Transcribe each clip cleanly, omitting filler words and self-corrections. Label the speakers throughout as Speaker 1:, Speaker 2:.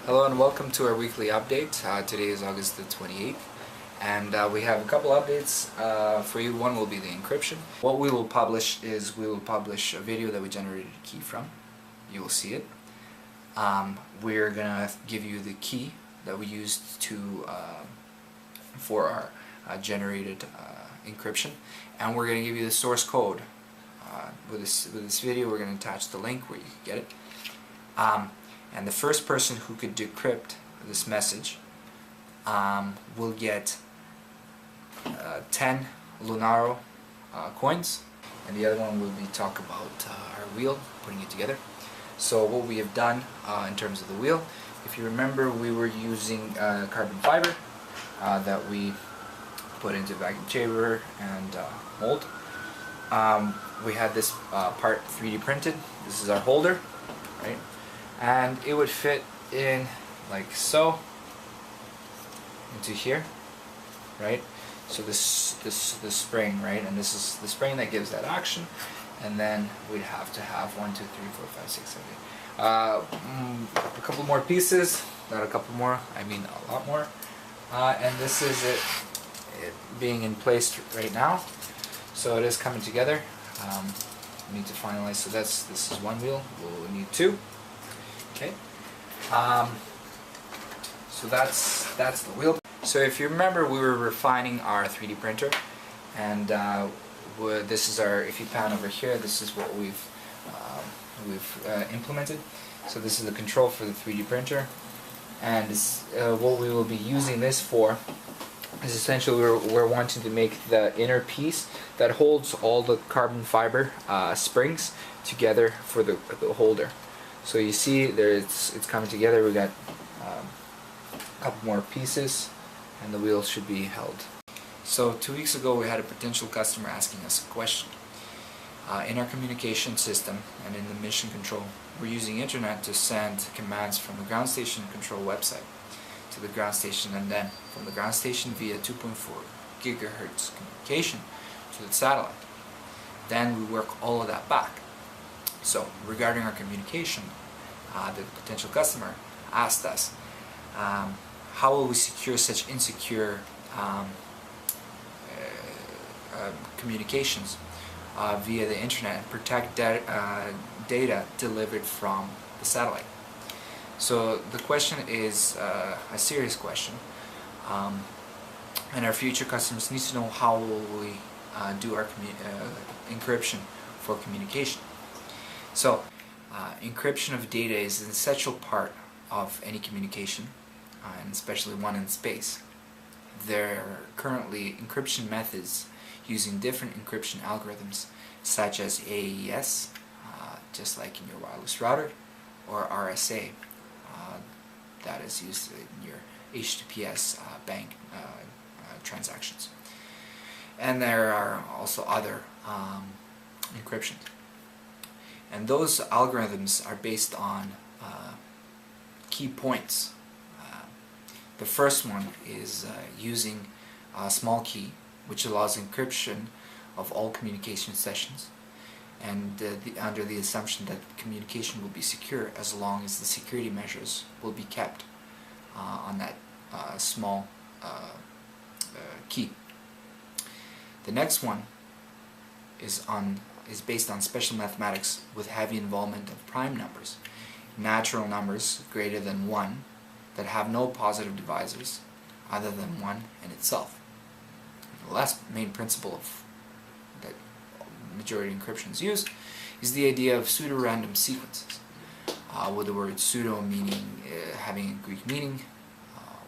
Speaker 1: Hello and welcome to our weekly update. Today is August the 28th and we have a couple updates for you. One will be the encryption. What we will publish is we will publish a video that we generated a key from. You will see it. We're gonna give you the key that we used to for our generated encryption, and we're gonna give you the source code. With this video, we're gonna attach the link where you can get it. And the first person who could decrypt this message will get 10 Lunaro coins, and the other one will be talk about our wheel, putting it together. So what we have done in terms of the wheel, if you remember, we were using carbon fiber that we put into vacuum chamber and mold. We had this part 3D printed. This is our holder, right? And it would fit in like so into here, right? So this spring, right? And this is the spring that gives that action, and then we'd have to have 1, 2, 3, 4, 5, 6, 7, 8. A couple more pieces, not a couple more, I mean a lot more. And this is it being in place right now. So it is coming together. We need to finalize. So this is one wheel. We'll need two. Okay. So that's the wheel. So if you remember, we were refining our 3D printer, and this is our, if you pan over here, this is what we've implemented. So this is the control for the 3D printer, and what we will be using this for is essentially we're wanting to make the inner piece that holds all the carbon fiber springs together for the holder. So you see there it's coming together. We got a couple more pieces and the wheel should be held. So 2 weeks ago we had a potential customer asking us a question. In our communication system and in the mission control, we're using internet to send commands from the ground station control website to the ground station, and then from the ground station via 2.4 gigahertz communication to the satellite. Then we work all of that back. So regarding our communication, the potential customer asked us, how will we secure such insecure communications via the internet and protect data delivered from the satellite? So the question is a serious question, and our future customers need to know how will we do our encryption for communication. So encryption of data is an essential part of any communication, and especially one in space. There are currently encryption methods using different encryption algorithms, such as AES, just like in your wireless router, or RSA, that is used in your HTTPS bank transactions. And there are also other encryptions. And those algorithms are based on key points. The first one is using a small key, which allows encryption of all communication sessions, and under the assumption that communication will be secure as long as the security measures will be kept on that small key. The next one is based on special mathematics with heavy involvement of prime numbers, natural numbers greater than 1 that have no positive divisors other than 1 in itself. The last main principle that majority encryptions use is the idea of pseudo-random sequences, with the word pseudo meaning having a Greek meaning,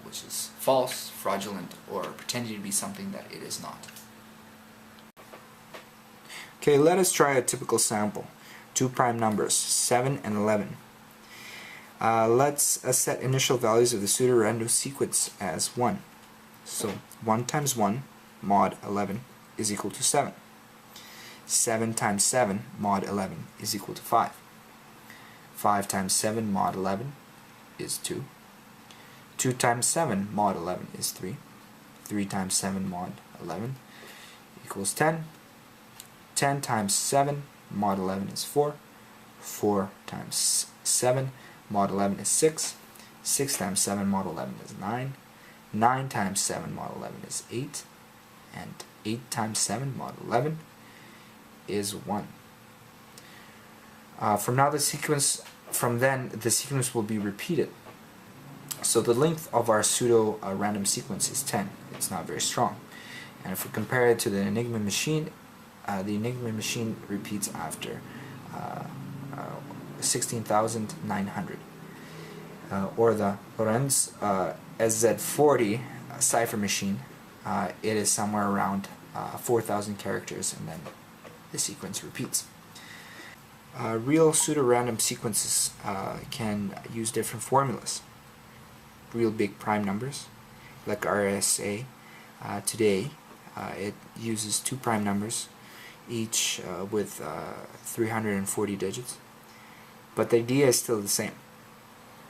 Speaker 1: which is false, fraudulent, or pretending to be something that it is not. Okay, let us try a typical sample. Two prime numbers, 7 and 11. Let's set initial values of the pseudo-random sequence as 1. So 1 times 1 mod 11 is equal to 7. 7 times 7 mod 11 is equal to 5. 5 times 7 mod 11 is 2. 2 times 7 mod 11 is 3. 3 times 7 mod 11 equals 10. 10 times 7 mod 11 is 4. 4 times 7 mod 11 is 6. 6 times 7 mod 11 is 9. 9 times 7 mod 11 is 8. And 8 times 7 mod 11 is 1. From then the sequence will be repeated. So the length of our pseudo random sequence is 10. It's not very strong. And if we compare it to the Enigma machine repeats after 16,900. Or the Lorenz SZ40 cipher machine, it is somewhere around 4,000 characters, and then the sequence repeats. Real pseudo-random sequences can use different formulas. Real big prime numbers, like RSA, today it uses 2 prime numbers, each with 340 digits. But the idea is still the same.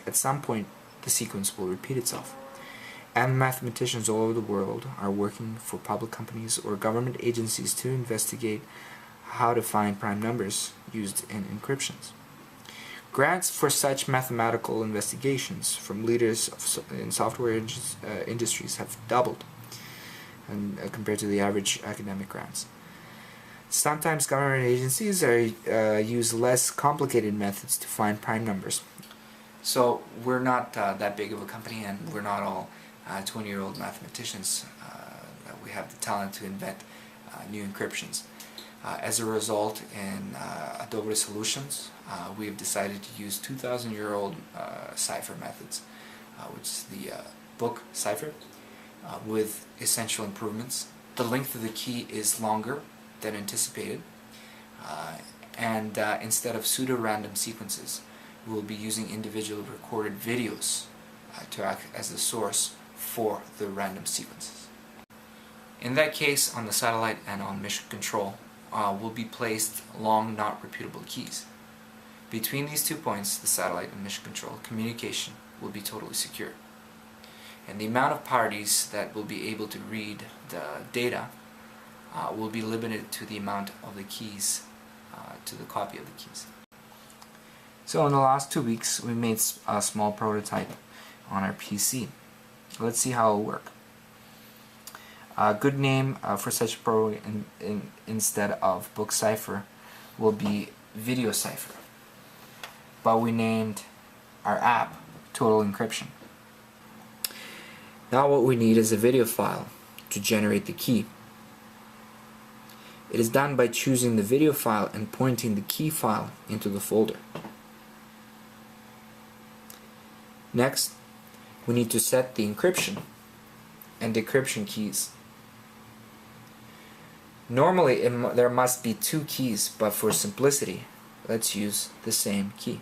Speaker 1: At some point, the sequence will repeat itself. And mathematicians all over the world are working for public companies or government agencies to investigate how to find prime numbers used in encryptions. Grants for such mathematical investigations from leaders in software industries have doubled compared to the average academic grants. Sometimes government agencies use less complicated methods to find prime numbers. So we're not that big of a company, and we're not all 20-year-old mathematicians that we have the talent to invent new encryptions. As a result, in Adobe Solutions, we have decided to use 2,000-year-old cipher methods, which is the book cipher, with essential improvements. The length of the key is longer than anticipated, and instead of pseudo-random sequences, we will be using individually recorded videos to act as the source for the random sequences. In that case, on the satellite and on mission control will be placed long, not repeatable keys. Between these 2 points, the satellite and mission control, communication will be totally secure. And the amount of parties that will be able to read the data will be limited to the amount of the keys, to the copy of the keys. So in the last 2 weeks, we made a small prototype on our PC. Let's see how it will work. A good name for such a program instead of book cipher will be video cipher. But we named our app Total Encryption. Now what we need is a video file to generate the key. It is done by choosing the video file and pointing the key file into the folder. Next, we need to set the encryption and decryption keys. Normally there must be 2 keys, but for simplicity, let's use the same key.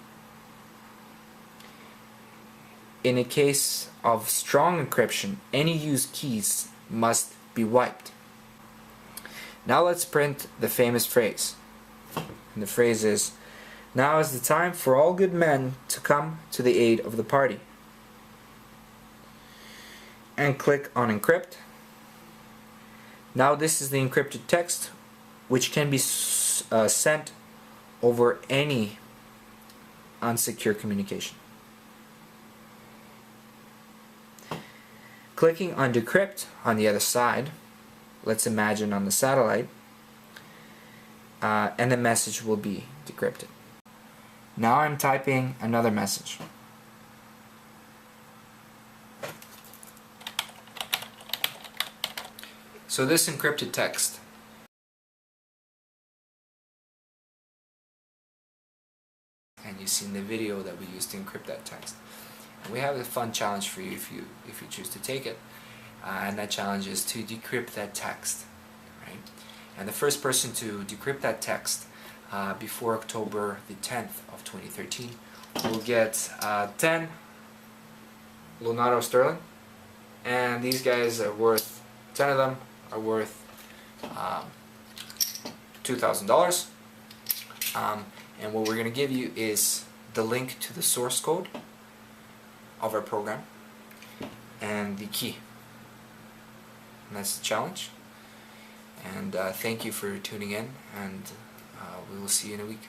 Speaker 1: In a case of strong encryption, any used keys must be wiped. Now let's print the famous phrase. And the phrase is, "Now is the time for all good men to come to the aid of the party." And click on encrypt. Now this is the encrypted text, which can be sent over any unsecure communication. Clicking on decrypt on the other side, let's imagine on the satellite, and the message will be decrypted. Now I'm typing another message. So this encrypted text and you've seen the video that we used to encrypt that text. And we have a fun challenge for you if you choose to take it, and that challenge is to decrypt that text, right? And the first person to decrypt that text before October the 10th of 2013 will get 10 Lunaro Sterling, and these guys are worth, 10 of them are worth $2,000. And what we're going to give you is the link to the source code of our program and the key. And that's the challenge. And thank you for tuning in, and we will see you in a week.